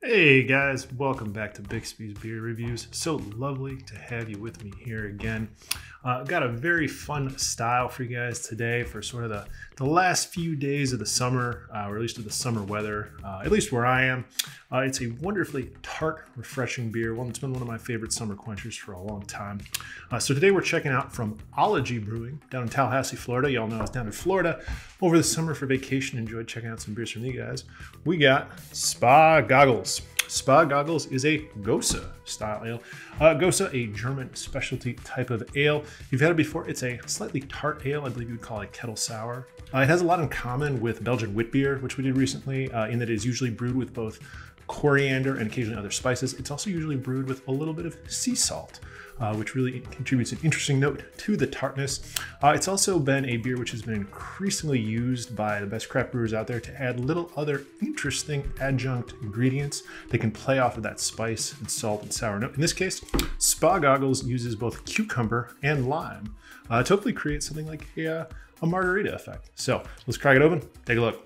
Hey guys, welcome back to Bixby's Beer Reviews. So lovely to have you with me here again. Got a very fun style for you guys today for sort of the last few days of the summer, or at least of the summer weather, at least where I am. It's a wonderfully tart, refreshing beer, one that's been one of my favorite summer quenchers for a long time. So today we're checking out from Ology Brewing down in Tallahassee, Florida. Y'all know I was down in Florida over the summer for vacation. Enjoyed checking out some beers from you guys. We got Spa Goggles. Spa Goggles is a Gose style ale. Gose, a German specialty type of ale. If you've had it before, it's a slightly tart ale. I believe you would call it kettle sour. It has a lot in common with Belgian wit beer, which we did recently, in that it is usually brewed with both coriander and occasionally other spices. It's also usually brewed with a little bit of sea salt, which really contributes an interesting note to the tartness. It's also been a beer which has been increasingly used by the best craft brewers out there to add little other interesting adjunct ingredients that can play off of that spice and salt and sour note. In this case, Spa Goggles uses both cucumber and lime to hopefully create something like a margarita effect. So let's crack it open, take a look.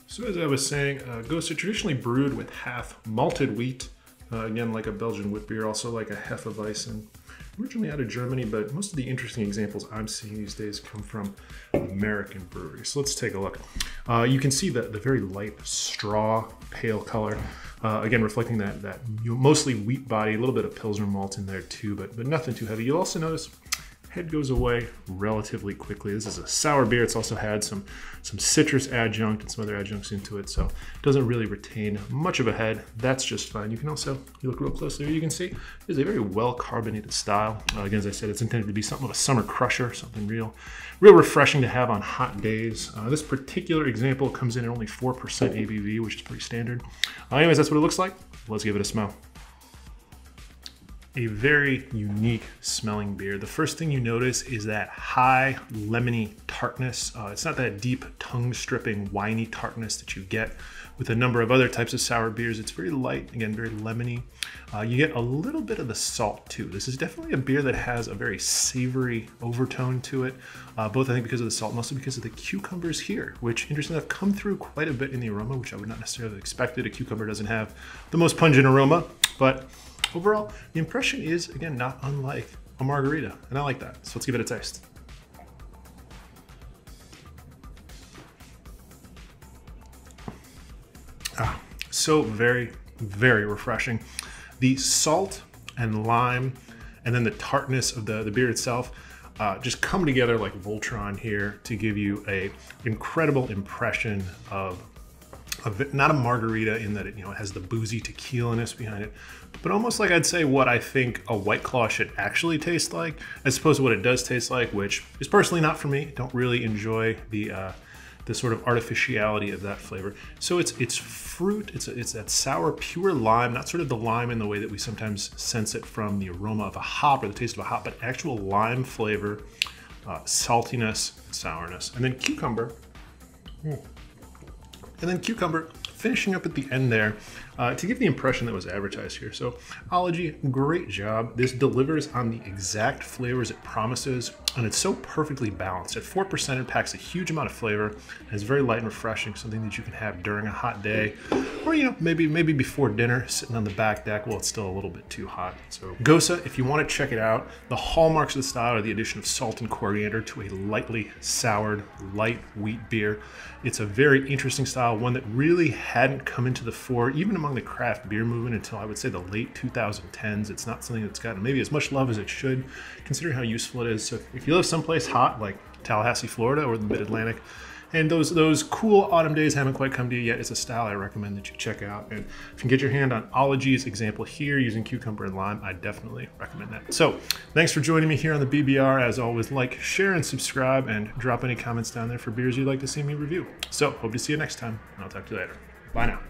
So as I was saying, Gose traditionally brewed with half malted wheat, again like a Belgian wit beer, also like a Hefeweizen. Originally out of Germany, but most of the interesting examples I'm seeing these days come from American breweries. So let's take a look. You can see the very light straw pale color, again reflecting that mostly wheat body, a little bit of Pilsner malt in there too, but nothing too heavy. You'll also notice head goes away relatively quickly. This is a sour beer. It's also had some citrus adjunct and some other adjuncts into it, so it doesn't really retain much of a head. That's just fine. You can also, you look real closely, you can see it's a very well carbonated style. Again, as I said, it's intended to be something of a summer crusher, something real refreshing to have on hot days. This particular example comes in at only 4% ABV, which is pretty standard. Anyways, that's what it looks like. Let's give it a smell. A very unique smelling beer. The first thing you notice is that high lemony tartness. It's not that deep tongue-stripping winey tartness that you get with a number of other types of sour beers. It's very light, again, very lemony. You get a little bit of the salt too. This is definitely a beer that has a very savory overtone to it, both I think because of the salt and also because of the cucumbers here, which interestingly have come through quite a bit in the aroma, which I would not necessarily have expected. A cucumber doesn't have the most pungent aroma, but overall, the impression is, again, not unlike a margarita, and I like that. So let's give it a taste. So very, very refreshing. The salt and lime, and then the tartness of the beer itself, just come together like Voltron here to give you a incredible impression of not a margarita in that it has the boozy tequila-ness behind it, but almost like I'd say what I think a White Claw should actually taste like, as opposed to what it does taste like, which is personally not for me. Don't really enjoy the sort of artificiality of that flavor. So it's fruit, it's that sour pure lime, not sort of the lime in the way that we sometimes sense it from the aroma of a hop or the taste of a hop, but actual lime flavor, saltiness, sourness, and then cucumber. And then cucumber finishing up at the end there to give the impression that was advertised here. So Ology, great job. This delivers on the exact flavors it promises, and it's so perfectly balanced. At 4%, it packs a huge amount of flavor, and it's very light and refreshing, something that you can have during a hot day, or maybe before dinner, sitting on the back deck while it's still a little bit too hot. So Gose, if you want to check it out, the hallmarks of the style are the addition of salt and coriander to a lightly soured, light wheat beer. It's a very interesting style, one that really hadn't come into the fore, even among the craft beer movement, until I would say the late 2010s. It's not something that's gotten maybe as much love as it should, considering how useful it is. So if you live someplace hot like Tallahassee, Florida, or the Mid-Atlantic, and those cool autumn days haven't quite come to you yet, it's a style I recommend that you check out. And if you can get your hand on Ology's example here using cucumber and lime, I definitely recommend that. So thanks for joining me here on the BBR. As always, like, share, and subscribe, and drop any comments down there for beers you'd like to see me review. So hope to see you next time, and I'll talk to you later. Bye now.